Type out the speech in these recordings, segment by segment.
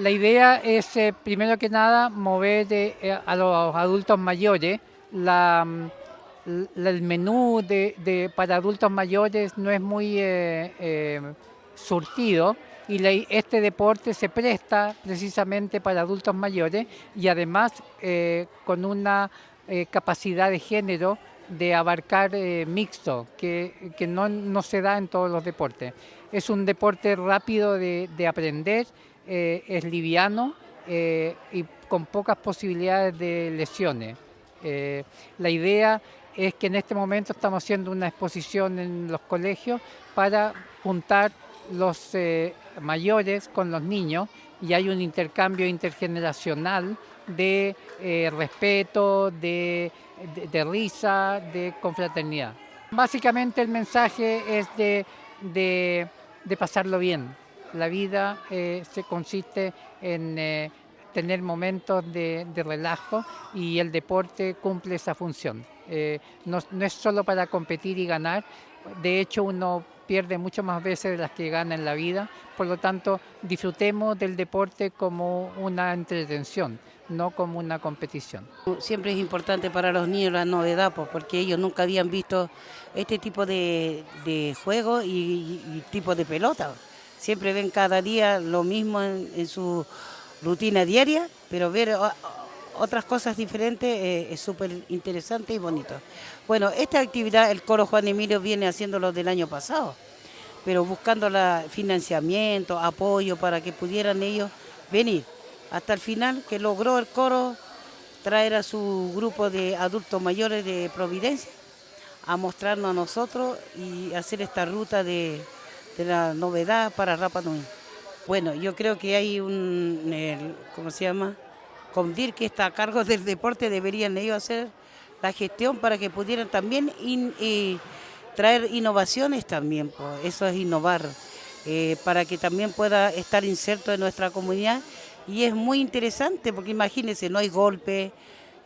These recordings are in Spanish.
La idea es, primero que nada, mover a los adultos mayores. El menú para adultos mayores no es muy surtido y este deporte se presta precisamente para adultos mayores y además con una capacidad de género de abarcar mixto, que no se da en todos los deportes. Es un deporte rápido de aprender, es liviano y con pocas posibilidades de lesiones. La idea es que en este momento estamos haciendo una exposición en los colegios para juntar los mayores con los niños y hay un intercambio intergeneracional de respeto, de risa, de confraternidad. Básicamente el mensaje es de pasarlo bien. La vida se consiste en tener momentos de relajo y el deporte cumple esa función. No es solo para competir y ganar, de hecho uno pierde muchas más veces de las que gana en la vida, por lo tanto disfrutemos del deporte como una entretención, no como una competición. Siempre es importante para los niños la novedad, pues, porque ellos nunca habían visto este tipo de juego y tipo de pelota. Siempre ven cada día lo mismo en su rutina diaria, pero ver otras cosas diferentes es súper interesante y bonito. Bueno, esta actividad el Coro Juan Emilio viene haciéndolo del año pasado, pero buscando financiamiento, apoyo para que pudieran ellos venir. Hasta el final que logró el coro traer a su grupo de adultos mayores de Providencia a mostrarnos a nosotros y hacer esta ruta de la novedad para Rapa Nui. Bueno, yo creo que hay ¿cómo se llama? Condir que está a cargo del deporte, deberían ellos hacer la gestión para que pudieran también traer innovaciones también, pues, eso es innovar, para que también pueda estar inserto en nuestra comunidad. Y es muy interesante porque imagínense, no hay golpe,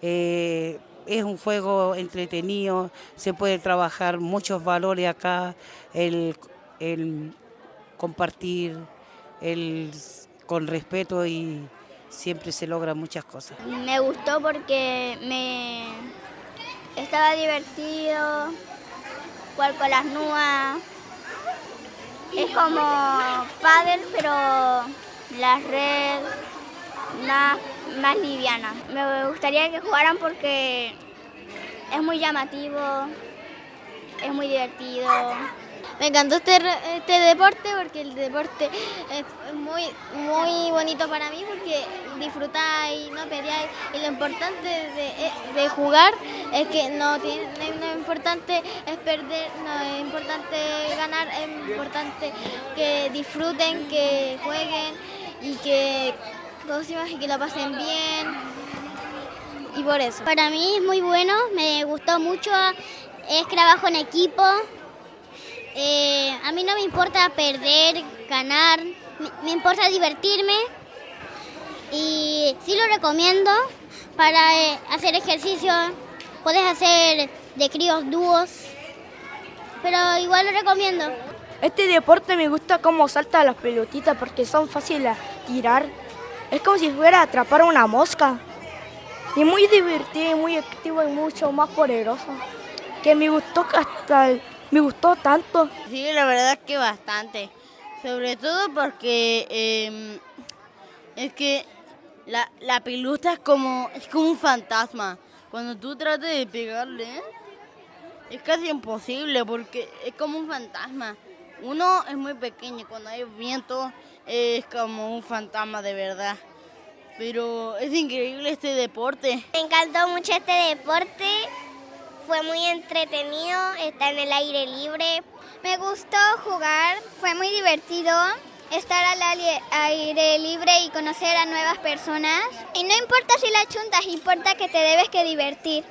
es un juego entretenido, se puede trabajar muchos valores acá, el compartir, con respeto y siempre se logran muchas cosas. Me gustó porque estaba divertido, jugar con las nubes. Es como pádel, pero la red más liviana. Me gustaría que jugaran porque es muy llamativo, es muy divertido. Me encantó este deporte porque el deporte es muy bonito para mí porque disfrutáis, no peleáis y lo importante de jugar es que no es importante es perder, no es importante ganar, es importante que disfruten, que jueguen y que lo pasen bien y por eso. Para mí es muy bueno, me gustó mucho, es trabajo en equipo. A mí no me importa perder, ganar, me importa divertirme y sí lo recomiendo para hacer ejercicio. Puedes hacer de tríos, dúos, pero igual lo recomiendo. Este deporte me gusta cómo salta las pelotitas porque son fáciles de tirar. Es como si fuera a atrapar una mosca. Y muy divertido, muy activo y mucho más poderoso. Que me gustó me gustó tanto. Sí, la verdad es que bastante. Sobre todo porque es que la pelota es como un fantasma. Cuando tú tratas de pegarle, es casi imposible porque es como un fantasma. Uno es muy pequeño, cuando hay viento es como un fantasma de verdad. Pero es increíble este deporte. Me encantó mucho este deporte. Fue muy entretenido, estar en el aire libre. Me gustó jugar, fue muy divertido estar al aire libre y conocer a nuevas personas. Y no importa si la chuntas, importa que te debes que divertir.